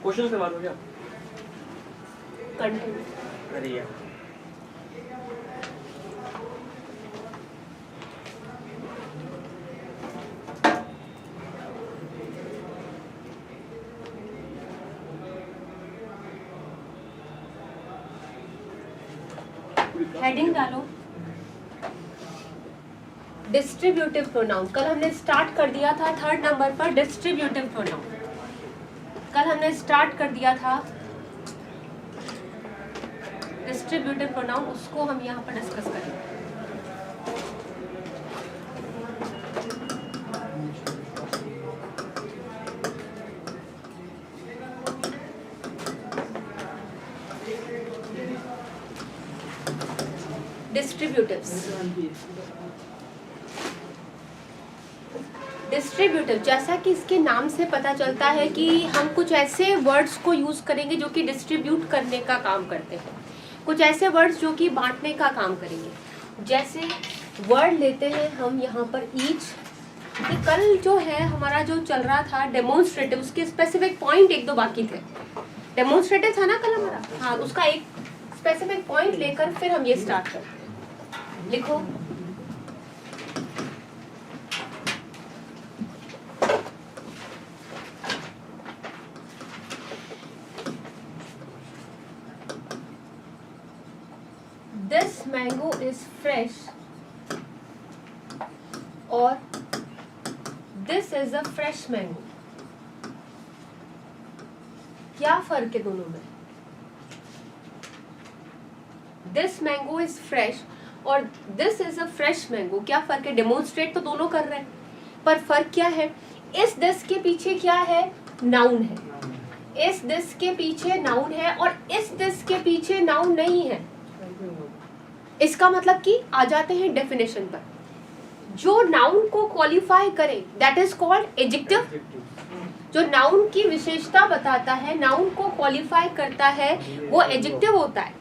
Question करवा दो क्या? कंटिन्यू। अरे यार हेडिंग डालो डिस्ट्रीब्यूटिव प्रोनाउन। कल हमने स्टार्ट कर दिया था थर्ड नंबर पर डिस्ट्रीब्यूटिव प्रोनाउन। कल हमने स्टार्ट कर दिया था डिस्ट्रीब्यूटिव प्रोनाउन, उसको हम यहाँ पर डिस्कस करेंगे। डिस्ट्रीब्यूटिव जैसा कि इसके नाम से पता चलता है कि हम कुछ ऐसे वर्ड्स को यूज करेंगे जो कि डिस्ट्रीब्यूट करने का काम करते हैं, कुछ ऐसे वर्ड्स जो कि बांटने का काम करेंगे। जैसे वर्ड लेते हैं हम यहाँ पर ईच। कल जो है हमारा जो चल रहा था डेमोन्स्ट्रेटिव, उसके स्पेसिफिक पॉइंट एक दो बाकी थे। डेमोन्स्ट्रेटिव था ना कल हमारा, हाँ, उसका एक स्पेसिफिक पॉइंट लेकर फिर हम ये स्टार्ट करते हैं। लिखो दिस मैंगो इज फ्रेश और this is a fresh mango. क्या फर्क है दोनों में? दिस मैंगो इज फ्रेश और this is a fresh mango, क्या फर्क है? डेमोन्स्ट्रेट तो दोनों कर रहे हैं, पर फर्क क्या है? इस दिस के पीछे क्या है? नाउन है। इस दिस के पीछे नाउन है और इस दिस के पीछे नाउन नहीं है। इसका मतलब कि आ जाते हैं डेफिनेशन पर। जो नाउन को क्वालिफाई करे दैट इज कॉल्ड एडजेक्टिव। जो नाउन की विशेषता बताता है, नाउन को क्वालिफाई करता है, वो एडजेक्टिव होता है,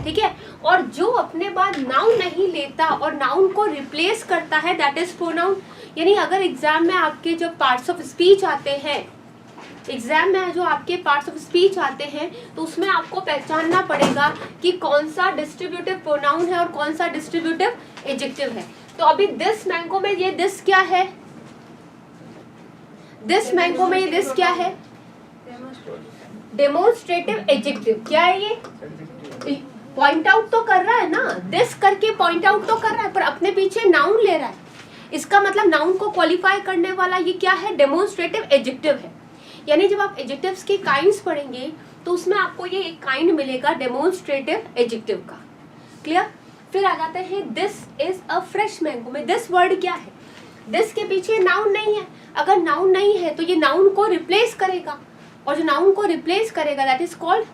ठीक है। और जो अपने बाद नाउन नहीं लेता और नाउन को रिप्लेस करता है दैट इज प्रोनाउन। यानी अगर एग्जाम में आपके जब पार्ट्स ऑफ स्पीच आते हैं, एग्जाम में जो आपके पार्ट्स ऑफ स्पीच आते हैं, तो उसमें आपको पहचानना पड़ेगा कि कौन सा डिस्ट्रीब्यूटिव प्रोनाउन है और कौन सा डिस्ट्रीब्यूटिव एडजेक्टिव है। तो अभी दिस मैंगो में ये दिस क्या है? दिस मैंगो में ये दिस क्या है? Demonstrative adjective. क्या है ये? पॉइंट आउट तो कर रहा है ना, दिस करके पॉइंट आउट तो कर रहा है, पर अपने पीछे नाउन ले रहा है। इसका मतलब नाउन को क्वालिफाई करने वाला ये क्या है? डेमोन्स्ट्रेटिव एडजेक्टिव है। यानी जब आप एडजेक्टिव्स की काइंड्स पढ़ेंगे तो उसमें आपको ये एक काइंड मिलेगा डेमोन्स्ट्रेटिव एडजेक्टिव का। क्लियर? फिर आ जाते हैं this is a fresh mango में। दिस वर्ड क्या है? दिस के पीछे नाउन नहीं है। अगर नाउन नहीं है तो ये नाउन को रिप्लेस करेगा, और जो नाउन को रिप्लेस करेगा that is called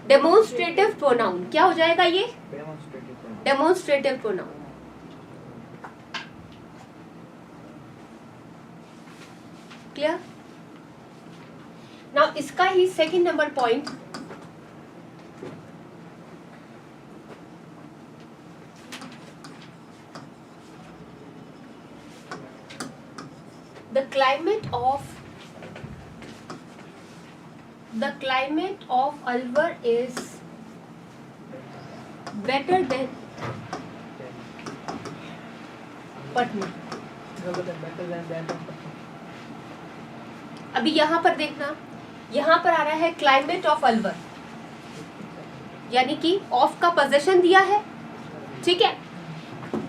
demonstrative pronoun. क्या हो जाएगा ये? Demonstrative pronoun. क्लियर? नाउ इसका ही second number point, the climate of Alwar is better than Patna। अभी यहाँ पर देखना, यहाँ पर आ रहा है क्लाइमेट ऑफ अलवर, यानी कि ऑफ का पोजीशन दिया है, ठीक है।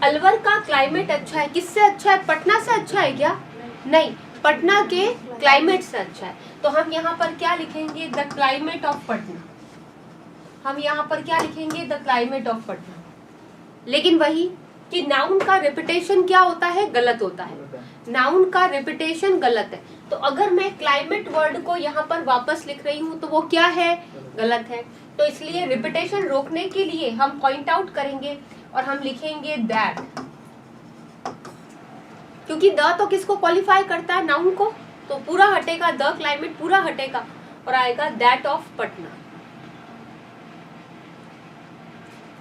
अलवर का क्लाइमेट अच्छा है। किससे अच्छा है? पटना से अच्छा है क्या? नहीं, पटना के क्लाइमेट से अच्छा है। तो हम यहाँ पर क्या लिखेंगे? The climate of Patna. हम यहाँ पर क्या लिखेंगे? The climate of Patna. लेकिन वही कि नाउन का रिपीटेशन क्या होता है? गलत होता है। नाउन का रिपीटेशन गलत है। तो अगर मैं क्लाइमेट वर्ड को यहाँ पर वापस लिख रही हूँ तो वो क्या है? गलत है। तो इसलिए रिपीटेशन रोकने के लिए हम पॉइंट आउट करेंगे और हम लिखेंगे दैट, क्योंकि द तो किसको क्वालिफाई करता है? नाउन को। तो पूरा हटेगा, द क्लाइमेट पूरा हटेगा और आएगा that of Patna.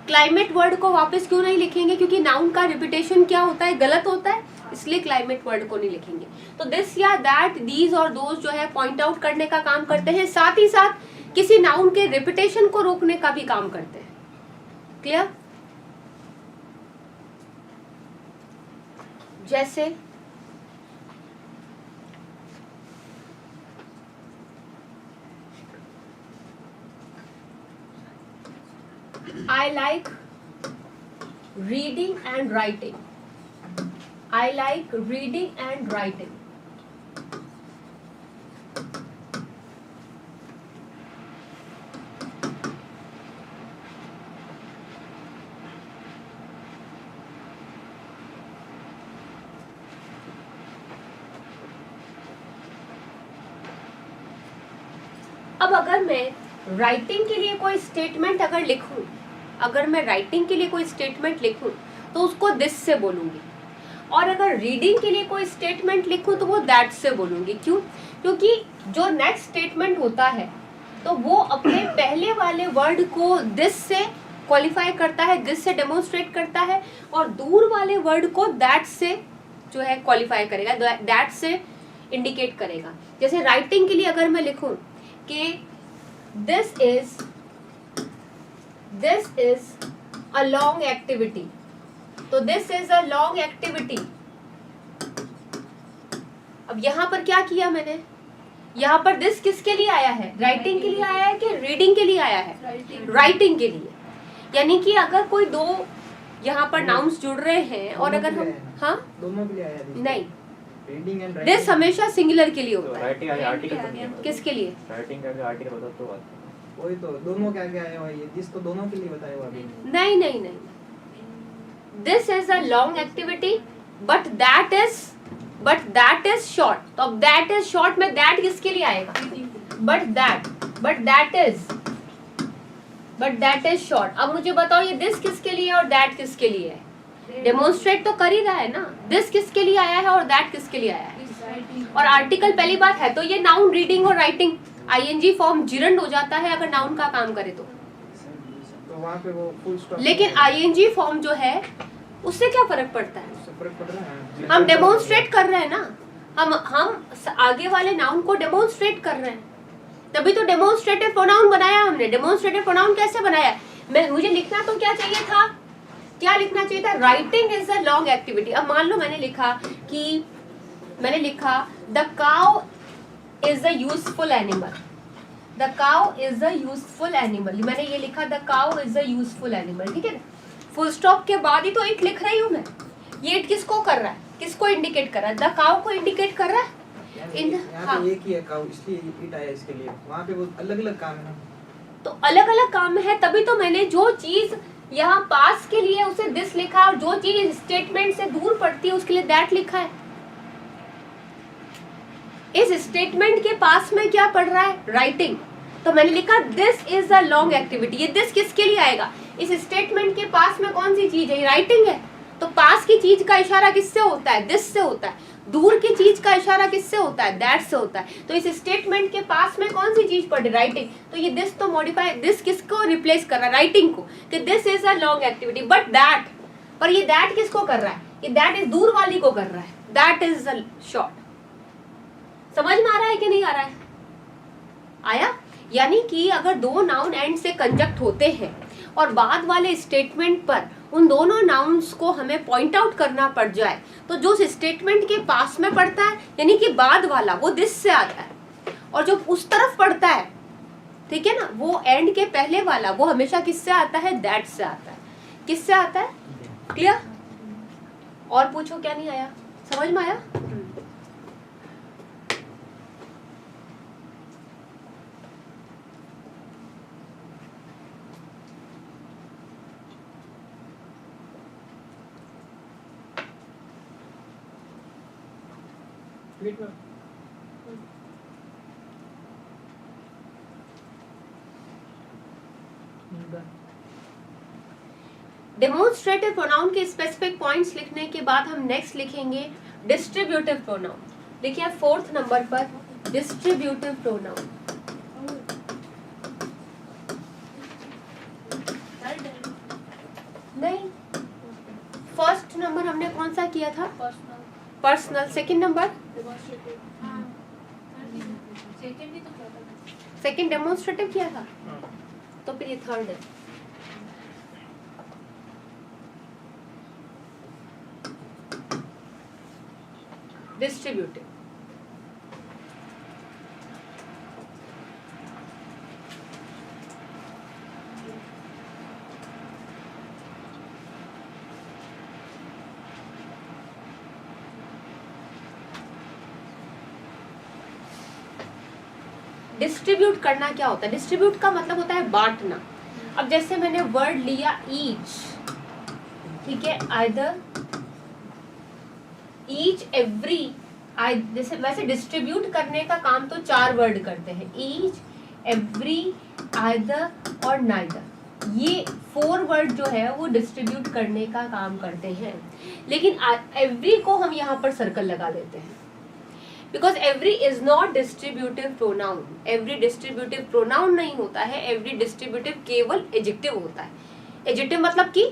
Climate word को वापस क्यों नहीं लिखेंगे? क्योंकि नाउन का रिपीटेशन क्या होता है? गलत होता है। इसलिए क्लाइमेट वर्ड को नहीं लिखेंगे। तो दिस या दैट, दीज और दोज जो है पॉइंट आउट करने का काम करते हैं, साथ ही साथ किसी नाउन के रिपीटेशन को रोकने का भी काम करते हैं। क्लियर? जैसे I like reading and writing. I like reading and writing. अब अगर मैं राइटिंग के लिए कोई स्टेटमेंट अगर लिखूं, अगर मैं राइटिंग के लिए कोई स्टेटमेंट लिखूं तो उसको दिस से बोलूंगी, और अगर रीडिंग के लिए कोई स्टेटमेंट लिखूं तो वो दैट से बोलूंगी। क्यों? क्योंकि जो नेक्स्ट स्टेटमेंट होता है तो वो अपने पहले वाले वर्ड को दिस से क्वालिफाई करता है, दिस से डेमोन्स्ट्रेट करता है, और दूर वाले वर्ड को दैट से जो है क्वालिफाई करेगा, दैट से इंडिकेट करेगा। जैसे राइटिंग के लिए अगर मैं लिखूं कि this is a long activity, तो this is a long activity. अब यहां पर क्या किया मैंने, यहाँ पर दिस किसके लिए आया है? राइटिंग के लिए आया है कि रीडिंग के लिए आया है? राइटिंग के लिए। यानी कि अगर कोई दो यहाँ पर नाउन्स जुड़ रहे हैं और अगर हम, हाँ दोनों के लिए आया है? नहीं, रीडिंग एंड दिस हमेशा सिंगुलर के लिए होता है। राइटिंग आगे आर्टिकल किसके लिए? राइटिंग का आर्टिकल होता तो बात। वही तो, दोनों क्या क्या आया हुआ है? दिस तो दोनों के लिए बताया हुआ अभी। नहीं नहीं नहीं, this is a long activity but that is short. तो अब दैट इज शॉर्ट में दैट किसके लिए आएगा? But that is short. अब मुझे बताओ ये दिस किसके लिए और दैट किसके लिए है? डेमोन्स्ट्रेट तो कर ही रहा है ना, दिस किसके लिए आया है और दैट किसके लिए आया है? और आर्टिकल पहली बात है तो ये नाउन, रीडिंग और राइटिंग आईएनजी फॉर्म जिरंड हो जाता है अगर नाउन का काम करे तो वहाँ पे वो फुल स्टॉप। लेकिन आईएनजी फॉर्म जो है उससे क्या फर्क पड़ता है? उससे फर्क पड़ रहा है। हम डेमोन्स्ट्रेट कर रहे हैं ना, हम आगे वाले नाउन को डेमोन्स्ट्रेट कर रहे हैं, तभी तो डेमोन्स्ट्रेटिव प्रोनाउन बनाया हमने। डेमोन्स्ट्रेटिव प्रोनाउन कैसे बनाया? मुझे लिखना तो क्या चाहिए था, क्या लिखना चाहिए था? Writing is a long activity. अब मान लो मैंने लिखा the cow is a useful animal. The cow is a useful animal, मैंने ये लिखा the cow is a useful animal, ठीक है। फुल स्टॉप के बाद ही तो इट लिख रही हूँ मैं। ये इट किसको कर रहा है, किसको इंडिकेट कर रहा है? द काउ को इंडिकेट कर रहा है। यहाँ पे एक ही है काउ, इसलिए इट आया इसके लिए। वहाँ पे वो अलग अलग काम है ना, तो अलग अलग काम है, तभी तो मैंने जो चीज यहाँ पास के लिए उसे दिस लिखा है और जो चीज स्टेटमेंट से दूर पड़ती है उसके लिए दैट लिखा है। इस स्टेटमेंट के पास में क्या पढ़ रहा है? राइटिंग। तो मैंने लिखा this is a long activity. ये दिस किसके लिए आएगा? इस स्टेटमेंट के पास में कौन सी चीज है? राइटिंग है। तो पास की चीज का इशारा किससे होता है? दिस से होता है। दूर की चीज का इशारा किससे होता है? दैट से होता है। तो इस स्टेटमेंट के पास में कौन सी चीज पढ़? राइटिंग। तो ये दिस तो मॉडिफाई, दिस किसको रिप्लेस कर रहा है? राइटिंग को, कि this is a long activity but that. पर ये दैट किसको कर रहा है? ये दैट इज दूर वाली को कर रहा है, दैट इज अ शॉर्ट। समझ में आ रहा है कि नहीं आ रहा है? आया? यानी कि अगर दो नाउन एंड से कंजक्ट होते हैं और बाद वाले स्टेटमेंट पर उन दोनों नाउन्स को हमें पॉइंट आउट करना पड़ जाए तो जो स्टेटमेंट के पास में पड़ता है यानी कि बाद वाला वो दिस से आता है, और जो उस तरफ पड़ता है, ठीक है ना, वो एंड के पहले वाला वो हमेशा किससे आता है? दैट से आता है। किससे आता है? क्लियर? और पूछो, क्या नहीं आया? समझ में आया? डेमोन्स्ट्रेटिव प्रोनाउन के स्पेसिफिक पॉइंट्स लिखने के बाद हम नेक्स्ट लिखेंगे डिस्ट्रीब्यूटिव प्रोनाउन। देखिए 4th नंबर पर डिस्ट्रीब्यूटिव प्रोनाउन। नहीं, फर्स्ट नंबर हमने कौन सा किया था? Personal. Second number, second demonstrative किया था, तो फिर ये थर्ड है। डिस्ट्रीब्यूटिव। डिस्ट्रीब्यूट करना क्या होता है? डिस्ट्रीब्यूट का मतलब होता है बांटना। अब जैसे मैंने वर्ड लिया ईच, ठीक है, आइदर, ईच, एवरी, जैसे वैसे डिस्ट्रीब्यूट करने का काम तो 4 वर्ड करते हैं, ईच, एवरी, आइदर और नाइदर। ये 4 वर्ड जो है वो डिस्ट्रीब्यूट करने का काम करते हैं। लेकिन एवरी को हम यहाँ पर सर्कल लगा लेते हैं, because every is not distributive pronoun. Every distributive pronoun नहीं होता है, एवरी डिस्ट्रीब्यूटिव केवल एडजेक्टिव होता है। एडजेक्टिव मतलब कि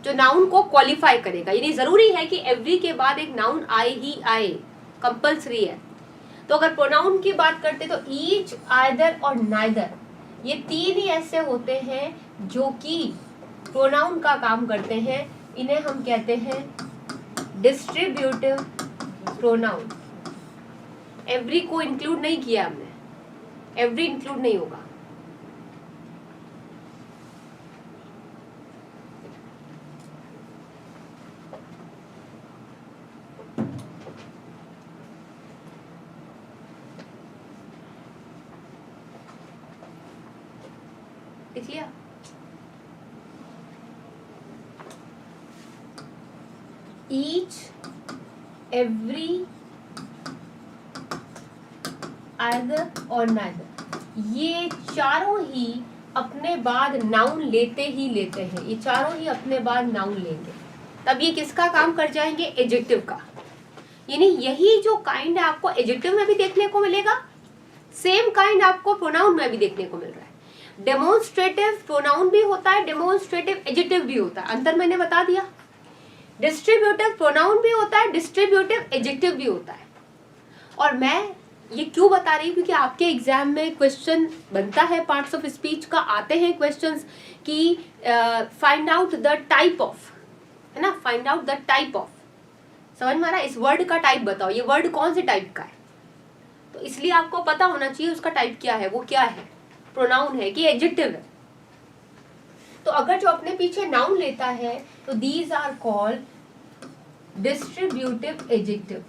जो नाउन को क्वालिफाई करेगा, यानी जरूरी है कि एवरी के बाद एक नाउन आए ही आए, कंपल्सरी है। तो अगर प्रोनाउन की बात करते तो ईच, आइदर और नाइदर, ये 3 ही ऐसे होते हैं जो कि प्रोनाउन का काम करते हैं। इन्हें हम कहते हैं डिस्ट्रीब्यूटिव प्रोनाउन। एवरी को इंक्लूड नहीं किया हमने, एवरी इंक्लूड नहीं होगा। देख लिया? ईच, एवरी, आइदर और नाइदर, ये चारों ही अपने बाद नाउन लेते ही लेते हैं। ये चारों ही अपने बाद नाउन लेंगे, तब ये किसका काम कर जाएंगे? एडजेक्टिव का। यानी यही जो काइंड है आपको एडजेक्टिव में भी देखने को मिलेगा, सेम काइंड आपको प्रोनाउन में भी देखने को मिल रहा है। डेमोन्स्ट्रेटिव प्रोनाउन भी होता है, डेमोन्स्ट्रेटिव एडजेक्टिव भी होता है। अंतर मैंने बता दिया। डिस्ट्रीब्यूटिव प्रोनाउन भी होता है, डिस्ट्रीब्यूटिव एडजेक्टिव भी होता है। और मैं ये क्यों बता रही हूँ? क्योंकि आपके एग्जाम में क्वेश्चन बनता है, पार्ट्स ऑफ स्पीच का आते हैं क्वेश्चंस कि find out the type of, है ना, find out the type of. समझ में आ रहा है? इस वर्ड का टाइप बताओ, ये वर्ड कौन से टाइप का है। तो इसलिए आपको पता होना चाहिए उसका टाइप क्या है, वो क्या है, प्रोनाउन है कि एडजेक्टिव है। तो अगर जो अपने पीछे नाउन लेता है तो these are called distributive adjective.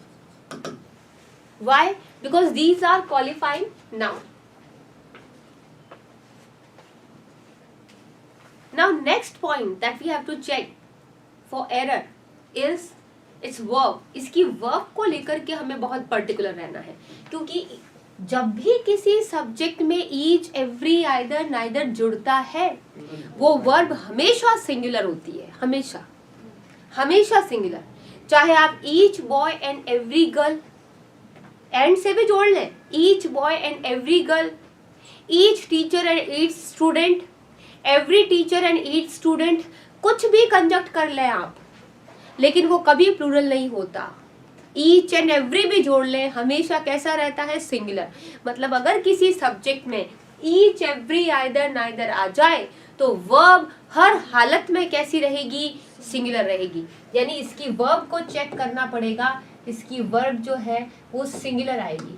Why? Because these are qualifying noun. Now next point that we have to check for error is its verb. इसकी verb को लेकर के हमें बहुत particular रहना है, क्योंकि जब भी किसी सब्जेक्ट में each, every, either, neither जुड़ता है, वो verb हमेशा singular होती है, हमेशा हमेशा singular। चाहे आप each boy and every girl, and से भी जोड़ लें, each boy and every girl, each teacher and each student, every teacher and each student, कुछ भी कंजक्ट कर लें आप, लेकिन वो कभी प्लूरल नहीं होता। ईच एंड एवरी भी जोड़ लें, हमेशा कैसा रहता है? सिंगुलर। मतलब अगर किसी सब्जेक्ट में ईच, एवरी, आइदर, नाइदर आ जाए तो वर्ब हर हालत में कैसी रहेगी? सिंगुलर रहेगी। यानी इसकी वर्ब को चेक करना पड़ेगा, इसकी वर्ब जो है वो सिंगुलर आएगी।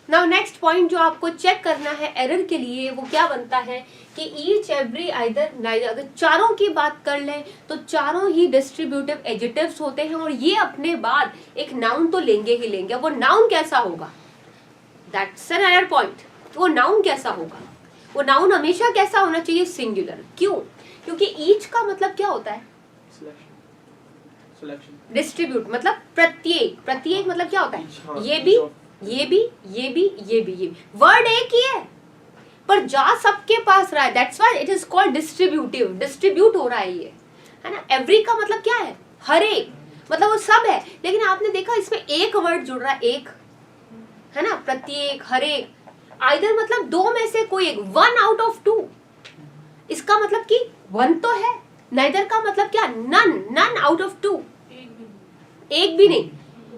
नाउ नेक्स्ट पॉइंट जो आपको चेक करना है एरर के लिए, वो क्या बनता है कि ईच, एवरी, आइदर, नाइदर, अगर चारों की बात कर लें तो चारों ही डिस्ट्रीब्यूटिव एडजेक्टिव्स होते हैं और ये अपने बाद एक नाउन तो लेंगे ही लेंगे। वो नाउन कैसा होगा? That's an error point. वो नाउन कैसा होगा? वो नाउन हमेशा कैसा होना चाहिए? सिंगुलर। क्यों? क्योंकि ईच का मतलब क्या होता है? डिस्ट्रीब्यूट मतलब प्रत्येक। प्रत्येक मतलब क्या होता है? ये भी, ये भी, ये भी, ये भी, ये भी। वर्ड एक ही है पर जा सबके पास रहा है, that's why it is called distributive. Distribute हो रहा है ये, है ना। एवरी का मतलब क्या है? हर एक, मतलब वो सब है। लेकिन आपने देखा इसमें एक वर्ड जुड़ रहा है, एक, है ना, प्रत्येक, हर एक। आइदर मतलब दो में से कोई एक, 1 out of 2। इसका मतलब कि 1 तो है नाइदर का मतलब क्या, none, none out of two, एक भी नहीं।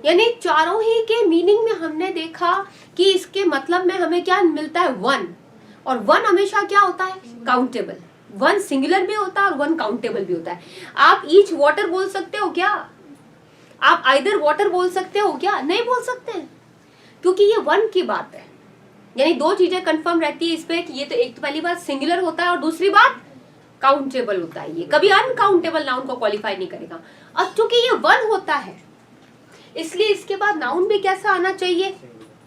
यानी चारों ही के मीनिंग में हमने देखा कि इसके मतलब में हमें क्या मिलता है, वन। और वन हमेशा क्या होता है, काउंटेबल। वन सिंगुलर भी होता है और वन काउंटेबल भी होता है। आप ईच वाटर बोल सकते हो क्या, आप आइदर वाटर बोल सकते हो क्या, नहीं बोल सकते, क्योंकि ये वन की बात है। यानी दो चीजें कंफर्म रहती है इस पे कि ये तो एक तो पहली बात सिंगुलर होता है और दूसरी बात काउंटेबल होता है। ये कभी अनकाउंटेबल नाउन को क्वालिफाई नहीं करेगा। अब क्योंकि ये वन होता है इसलिए इसके बाद नाउन भी कैसा आना चाहिए,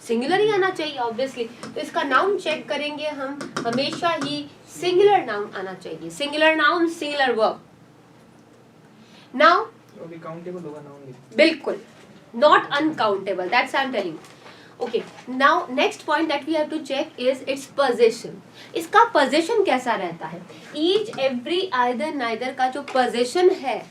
सिंगुलर ही आना चाहिए ऑब्वियसली। तो इसका नाउन चेक करेंगे हम, हमेशा ही सिंगुलर नाउन आना चाहिए, singular noun, singular verb. Now वो भी काउंटेबल होगा नाउन, बिल्कुल, not uncountable, that's I am telling. Okay, now next point that we have to check is its position. इसका पोजीशन कैसा रहता है, ईच एवरी आइदर नाइदर का जो पोजीशन है,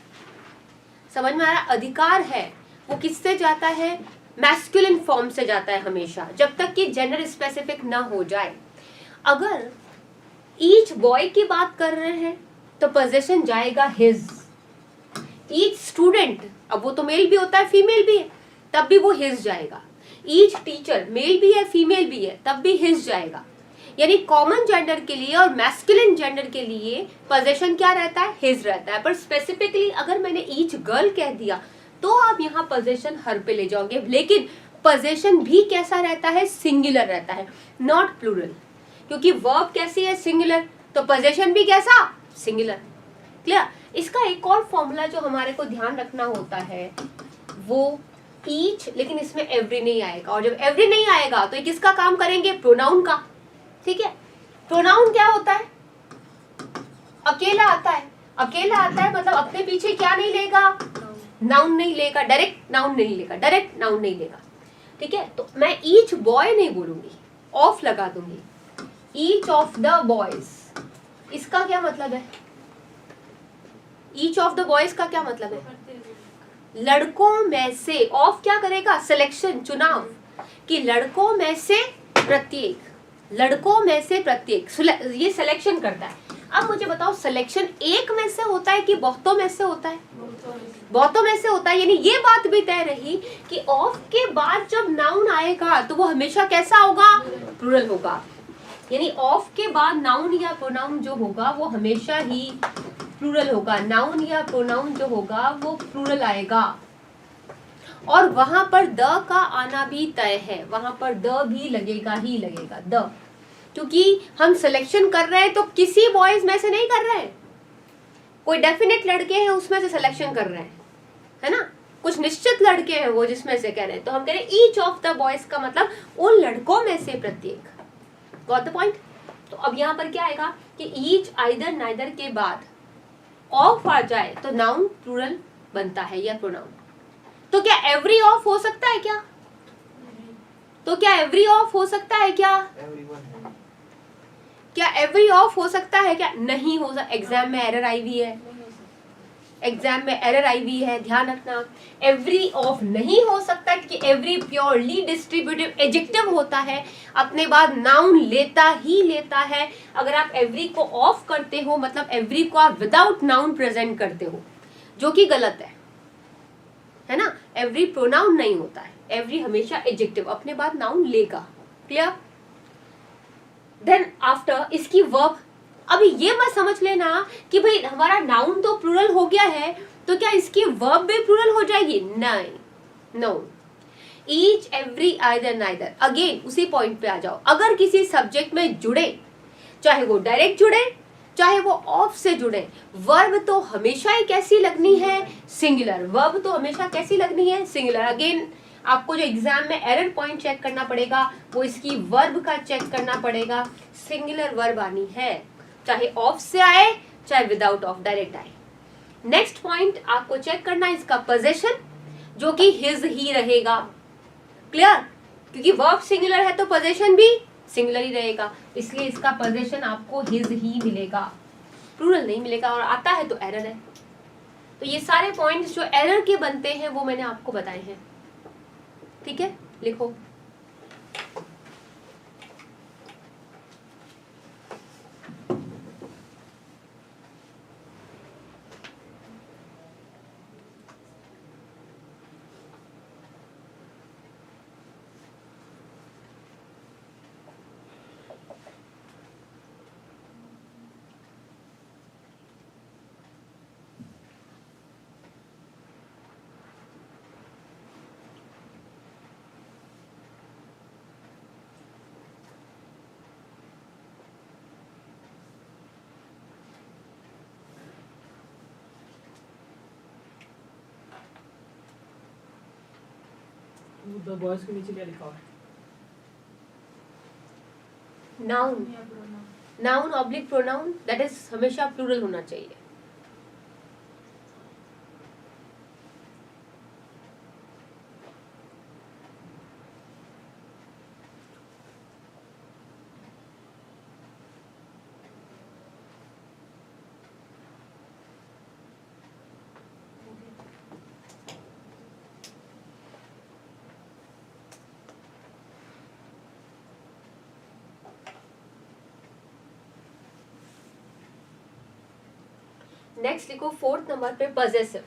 समझ में आ रहा, अधिकार है, वो किससे जाता है, मैस्कुलिन फॉर्म से जाता है हमेशा, जब तक कि जेंडर स्पेसिफिक ना हो जाए। अगर ईच बॉय की बात कर रहे हैं तो पोजीशन जाएगा हिज। ईच स्टूडेंट, अब वो तो मेल भी होता है फीमेल भी है, तब भी वो हिज जाएगा। ईच टीचर, मेल भी है फीमेल भी है, तब भी हिज जाएगा। यानी कॉमन जेंडर के लिए और मैस्कुलिन जेंडर के लिए पोजीशन क्या रहता है, हिज रहता है। पर स्पेसिफिकली अगर मैंने ईच गर्ल कह दिया तो आप यहाँ पोजीशन हर पे ले जाओगे, लेकिन पोजीशन भी कैसा रहता है, सिंगुलर रहता है, नॉट प्लूरल। क्योंकि वर्ब कैसी है, सिंगुलर, तो पोजीशन भी कैसा, सिंगुलर। क्लियर। इसका एक और फॉर्मूला जो हमारे को ध्यान रखना होता है वो ईच, लेकिन इसमें एवरी नहीं आएगा। और जब एवरी नहीं आएगा तो ये किसका काम करेंगे, प्रोनाउन का। ठीक है, प्रोनाउन क्या होता है, अकेला आता है। अकेला आता है मतलब अपने पीछे क्या नहीं लेगा, नाउन नहीं लेगा, डायरेक्ट नाउन नहीं लेगा, डायरेक्ट नाउन नहीं लेगा। ठीक है, तो मैं ईच बॉय नहीं बोलूंगी, ऑफ लगा दूंगी, ईच ऑफ द बॉयज। इसका क्या मतलब है, ईच ऑफ द बॉयज का क्या मतलब है, लड़कों में से। ऑफ क्या करेगा, सिलेक्शन, चुनाव, कि लड़कों में से प्रत्येक, लड़कों में से प्रत्येक, ये सिलेक्शन करता है। अब मुझे बताओ, सिलेक्शन एक में से होता है कि बहुतों में से होता है, बहुतों में से होता है। यानी ये बात भी तय रही कि ऑफ के बाद जब नाउन आएगा तो वो हमेशा कैसा होगा, प्लूरल होगा। यानी ऑफ के बाद नाउन या प्रोनाउन जो होगा वो हमेशा ही प्लूरल होगा, नाउन या प्रोनाउन जो होगा वो प्लूरल आएगा। और वहां पर द का आना भी तय है, वहां पर द भी लगेगा ही लगेगा, द, क्योंकि हम सिलेक्शन कर रहे हैं तो किसी बॉयज में से नहीं कर रहे हैं, कोई डेफिनेट लड़के हैं उसमें से सिलेक्शन कर रहे हैं, है ना, कुछ निश्चित लड़के हैं वो जिसमें से कह रहे हैं। तो हम कह रहे हैं ईच ऑफ द बॉयज का मतलब उन लड़कों में से प्रत्येक। Got the point. तो अब यहाँ पर क्या आएगा कि ईच आइदर नाइदर के बाद ऑफ आ जाए तो नाउन प्लूरल बनता है या प्रोनाउन। तो क्या एवरी ऑफ हो सकता है क्या, तो क्या एवरी ऑफ हो सकता है क्या, क्या एवरी ऑफ हो सकता है क्या, नहीं हो सकता। एग्जाम में एरर आई हुई है, एग्जाम में एरर आई हुई है, ध्यान रखना। एवरी ऑफ नहीं हो सकता क्योंकि एवरी प्योरली डिस्ट्रीब्यूटिव एडजेक्टिव होता है, अपने बाद नाउन लेता ही लेता है। अगर आप एवरी को ऑफ करते हो मतलब एवरी को आप विदाउट नाउन प्रेजेंट करते हो, जो कि गलत है ना। एवरी प्रोनाउन नहीं होता है, एवरी हमेशा एडजेक्टिव अपने बाद नाउन लेगा। क्लियर। देन आफ्टर इसकी वर्ब। अभी ये मत समझ लेना कि भाई हमारा नाउन तो प्लूरल हो गया है तो क्या इसकी वर्ब भी प्लूरल हो जाएगी, नहीं, no. Each every either neither, again उसी पॉइंट पे आ जाओ। अगर किसी सब्जेक्ट में जुड़े, चाहे वो डायरेक्ट जुड़े चाहे वो ऑफ से जुड़े, वर्ब तो हमेशा ही कैसी लगनी है, सिंगुलर। वर्ब तो हमेशा कैसी लगनी है, सिंगुलर। अगेन आपको जो एग्जाम में एरर पॉइंट चेक करना पड़ेगा वो इसकी वर्ब का चेक करना पड़ेगा, सिंगुलर वर्ब आनी है, चाहे ऑफ से आए चाहे विदाउट ऑफ, डायरेक्ट आए। नेक्स्ट पॉइंट आपको चेक करना है इसका पोजीशन, जो कि हिज ही रहेगा। क्लियर, क्योंकि वर्ब सिंगुलर है तो पोजीशन भी सिंगुलर ही रहेगा, इसलिए इसका पोजीशन आपको हिज ही मिलेगा, प्लूरल नहीं मिलेगा। और आता है तो एरर है। तो ये सारे पॉइंट्स जो एरर के बनते हैं वो मैंने आपको बताए हैं। ठीक है, लिखो। द बॉयज के नीचे क्या लिखा हुआ है? Noun, noun oblique pronoun, that is हमेशा प्लूरल होना चाहिए। नेक्स्ट लिखो 4th नंबर पे पजेसिव।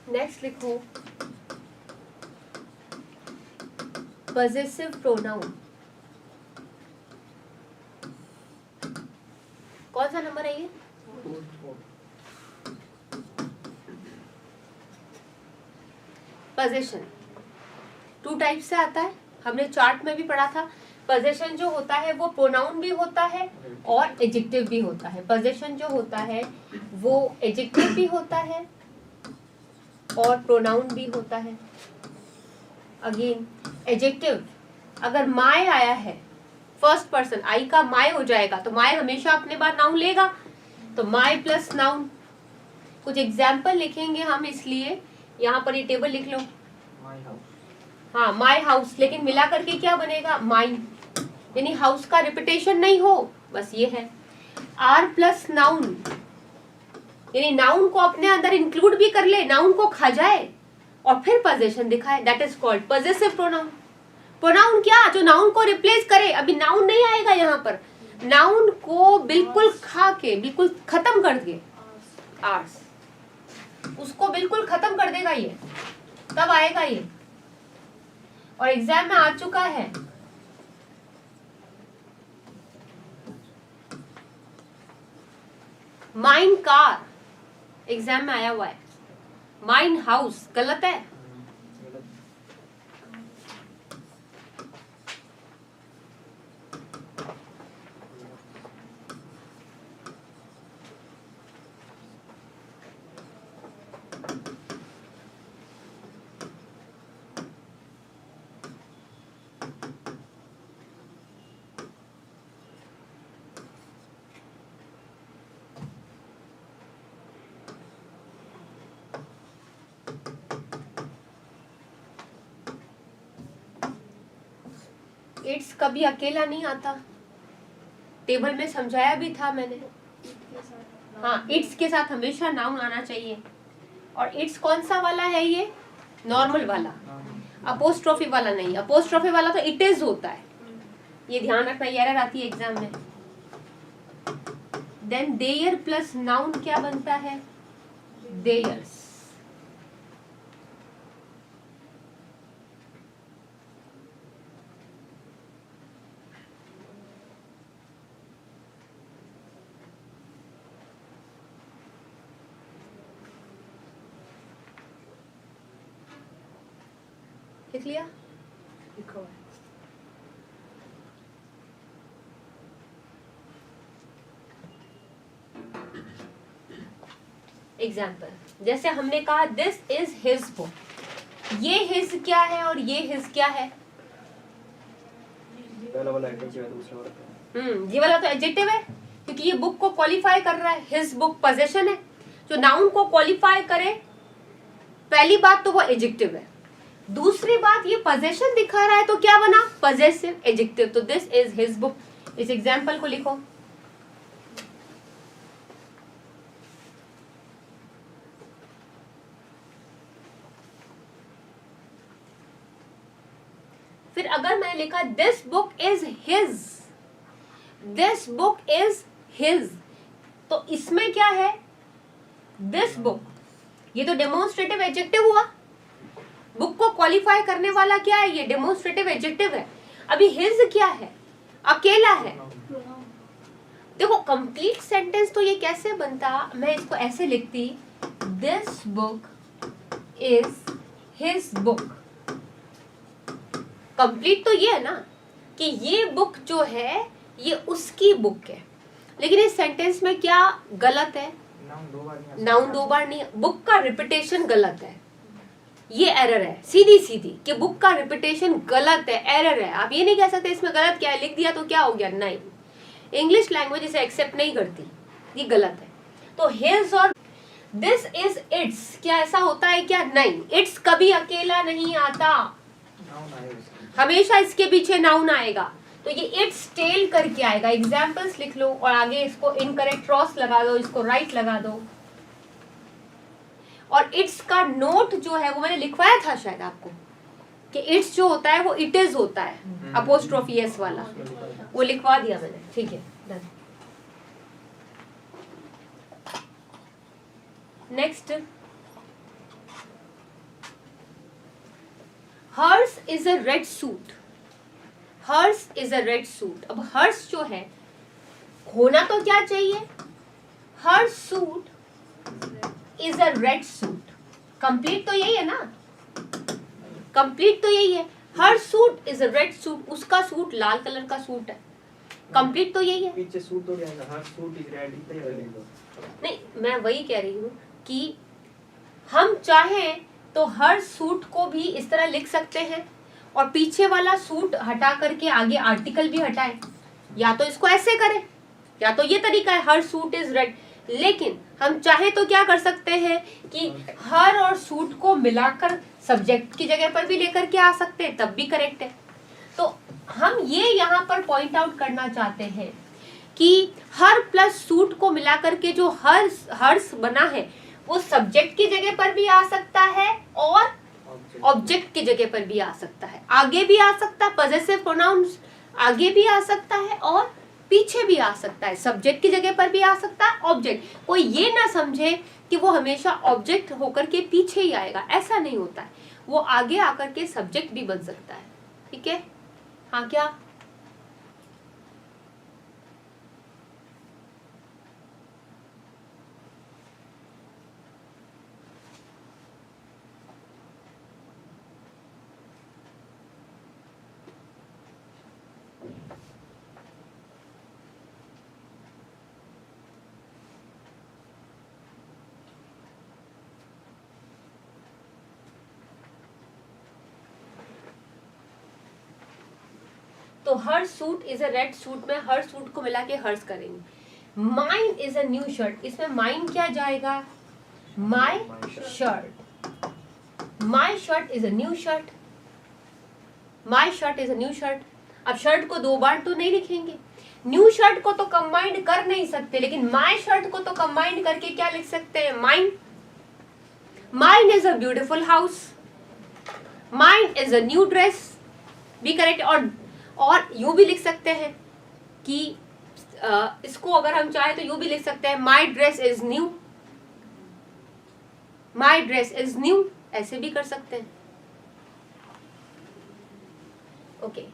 नेक्स्ट लिखो पजेसिव प्रोनाउन। कौन सा नंबर है ये? पोजीशन 2 टाइप से आता है, हमने चार्ट में भी पढ़ा था। पोजीशन जो होता है वो प्रोनाउन भी होता है और एडजेक्टिव भी होता है। पोजीशन जो होता है वो एडजेक्टिव भी होता है और प्रोनाउन भी होता है। अगेन एडजेक्टिव, अगर माय आया है, फर्स्ट पर्सन आई का माय हो जाएगा, तो माय हमेशा अपने बाद नाउन लेगा, तो माय प्लस नाउन। कुछ एग्जाम्पल लिखेंगे हम, इसलिए यहाँ पर ये टेबल लिख लो। माय हाउस, हाँ माय हाउस, लेकिन मिला करके क्या बनेगा? माइन, यानी हाउस का रिपीटेशन नहीं हो, बस ये है। आर प्लस नाउन, यानी नाउन को अपने अंदर इंक्लूड भी कर ले, नाउन को खा जाए और फिर पोजीशन दिखाए, that is called possessive pronoun. Pronoun क्या? जो नाउन को रिप्लेस करे। अभी नाउन नहीं आएगा यहाँ पर, नाउन को बिल्कुल खा के, बिल्कुल खत्म कर दे, आर्स, उसको बिल्कुल खत्म कर देगा ये, तब आएगा ये। और एग्जाम में आ चुका है। माइन कार एग्जाम में आया हुआ है। माइन हाउस गलत है। इट्स कभी अकेला नहीं आता, टेबल में समझाया भी था मैंने। हाँ, इट्स के साथ हमेशा नाउन आना चाहिए। और इट्स कौन सा वाला है? ये नॉर्मल वाला, अपोस्ट्रोफी वाला नहीं। अपोस्ट्रोफी वाला तो इट इज होता है, ये ध्यान रखना, ये एरर आती है एग्जाम में। देन देयर प्लस नाउन क्या बनता है? देयर्स। लिख लिया? लिखा हुआ है। एग्जाम्पल, जैसे हमने कहा दिस इज हिज बुक, ये हिज क्या है और ये हिज क्या है? पहला वाला एडजेक्टिव है, दूसरा वाला ये वाला तो एडजेक्टिव है, क्योंकि ये बुक को क्वालिफाई कर रहा है। हिज बुक पोजेशन है, जो नाउन को क्वालिफाई करे, पहली बात तो वो एडजेक्टिव है। दूसरी बात ये पोजेशन दिखा रहा है, तो क्या बना? Possessive adjective. तो दिस इज हिज बुक। इस एग्जाम्पल को लिखो। फिर अगर मैं लिखा this book is his, this book is his, तो इसमें क्या है? दिस बुक, ये तो डेमोन्स्ट्रेटिव एडजेक्टिव हुआ। बुक को क्वालिफाई करने वाला क्या है? ये डेमोन्स्ट्रेटिव एडजेक्टिव है। अभी हिज क्या है? अकेला है। देखो कंप्लीट सेंटेंस तो ये कैसे बनता, मैं इसको ऐसे लिखती, this book is his book. Complete तो ये है ना कि ये बुक जो है ये उसकी बुक है, लेकिन इस सेंटेंस में क्या गलत है, नाउन दो बार नहीं, बुक का रिपीटेशन गलत है, ये एरर है सीधी सीधी कि बुक का रिपीटेशन गलत है, एरर है। आप ये नहीं कह सकते इसमें गलत क्या है, लिख दिया तो क्या हो गया, नहीं, इंग्लिश लैंग्वेज इसे एक्सेप्ट नहीं करती, ये गलत है। तो हिज और दिस इज इट्स, क्या ऐसा होता है क्या, नहीं, इट्स कभी अकेला नहीं आता, हमेशा इसके पीछे नाउन आएगा। तो ये इट्स टेल करके आएगा, एग्जाम्पल्स लिख लो और आगे इसको इनकरेक्ट क्रॉस लगा दो, इसको राइट लगा दो। और इट्स का नोट जो है वो मैंने लिखवाया था शायद आपको कि इट्स जो होता है वो इट इज होता है, अपोस्ट्रोफी एस वाला, वो लिखवा दिया मैंने, ठीक है done. Next, hers is a red suit, hers is a red suit. अब हर्स जो है होना तो क्या चाहिए, her suit is a red suit, complete तो यही है ना, कंप्लीट तो यही है, her suit is a red suit, उसका सूट लाल कलर का सूट है, कंप्लीट तो यही है। पीछे सूट तो क्या है, हर सूट इज रेड, इतना ही लगेगा। नहीं, मैं वही कह रही हूँ कि हम चाहें तो हर सूट को भी इस तरह लिख सकते हैं और पीछे वाला सूट हटा करके आगे आर्टिकल भी हटाए, या तो इसको ऐसे करें या तो ये तरीका है, हर सूट इज रेड। लेकिन हम चाहे तो क्या कर सकते हैं कि हर और सूट को मिलाकर सब्जेक्ट की जगह पर भी लेकर के आ सकते हैं, तब भी करेक्ट है। तो हम ये यहाँ पर पॉइंट आउट करना चाहते हैं कि हर प्लस सूट को मिलाकर के जो हर्स बना है वो सब्जेक्ट की जगह पर भी आ सकता है और ऑब्जेक्ट की जगह पर भी आ सकता है, आगे भी आ सकता है, पॉजेसिव प्रोनाउंस आगे भी आ सकता है और पीछे भी आ सकता है, सब्जेक्ट की जगह पर भी आ सकता है, ऑब्जेक्ट। कोई ये ना समझे कि वो हमेशा ऑब्जेक्ट होकर के पीछे ही आएगा, ऐसा नहीं होता है, वो आगे आकर के सब्जेक्ट भी बन सकता है, ठीक है। हाँ क्या, तो her suit is a red suit में हर सूट को मिला के हर्स करेंगे। Mine is a new shirt, इसमें माइन क्या जाएगा, my shirt, my shirt is a new shirt, my shirt is a new shirt. अब शर्ट को दो बार तो नहीं लिखेंगे, न्यू शर्ट को तो कंबाइंड कर नहीं सकते, लेकिन माई शर्ट को तो कंबाइंड करके क्या लिख सकते हैं, mine. Mine is a beautiful house, mine is a new dress, भी करेक्ट। और यूं भी लिख सकते हैं कि इसको अगर हम चाहे तो यूं भी लिख सकते हैं, my dress is new, my dress is new, ऐसे भी कर सकते हैं, okay.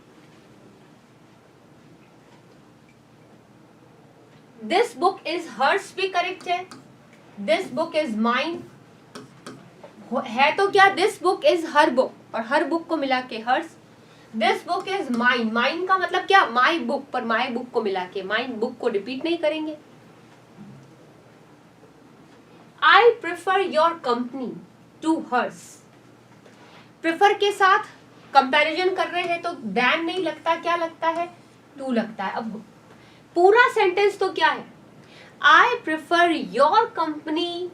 This book is hers भी करेक्ट है, दिस बुक इज माइन है तो क्या, this book is her book और हर बुक को मिला के hers. This book is mine, mine का मतलब क्या, माई बुक, पर माई बुक को मिला के माइन बुक को रिपीट नहीं करेंगे। I prefer your company to hers, prefer के साथ कंपैरिजन कर रहे हैं तो दैन नहीं लगता, क्या लगता है, टू लगता है। अब पूरा सेंटेंस तो क्या है, I prefer your company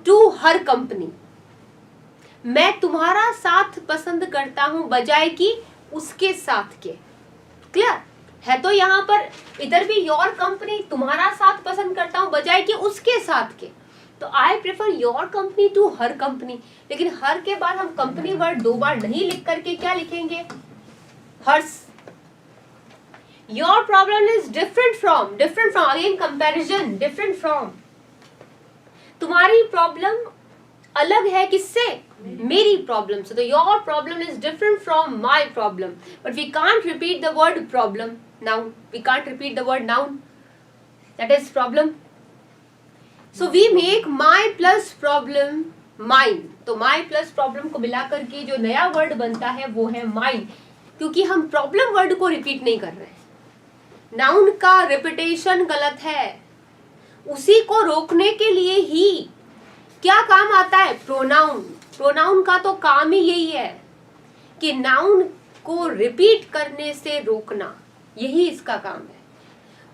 to her company, मैं तुम्हारा साथ पसंद करता हूं बजाय कि उसके साथ के। क्लियर है, तो यहाँ पर इधर भी योर कंपनी, तुम्हारा साथ पसंद करता हूं बजाय कि उसके साथ के, तो I prefer your company to her company. लेकिन हर के बाद हम कंपनी वर्ड दो बार नहीं लिख करके क्या लिखेंगे, hers. Your problem is different from, different from again comparison, different from, तुम्हारी प्रॉब्लम अलग है किससे, मेरी प्रॉब्लम से, तो your problem is different from my problem. But we can't repeat the word problem noun, we can't repeat the word noun, that is problem. So we make my plus problem mine. तो my plus problem को मिलाकर के जो नया word बनता है वो है माइन, क्योंकि हम प्रॉब्लम वर्ड को रिपीट नहीं कर रहे हैं. नाउन का रिपीटेशन गलत है. उसी को रोकने के लिए ही क्या काम आता है? प्रोनाउन. प्रोनाउन का तो काम ही यही है कि नाउन को रिपीट करने से रोकना, यही इसका काम है.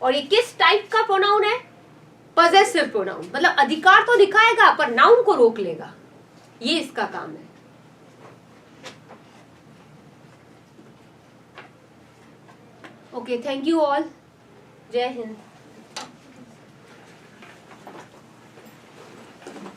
और ये किस टाइप का प्रोनाउन है? Possessive pronoun. मतलब अधिकार तो दिखाएगा पर नाउन को रोक लेगा, ये इसका काम है. Okay, thank you all. जय हिंद.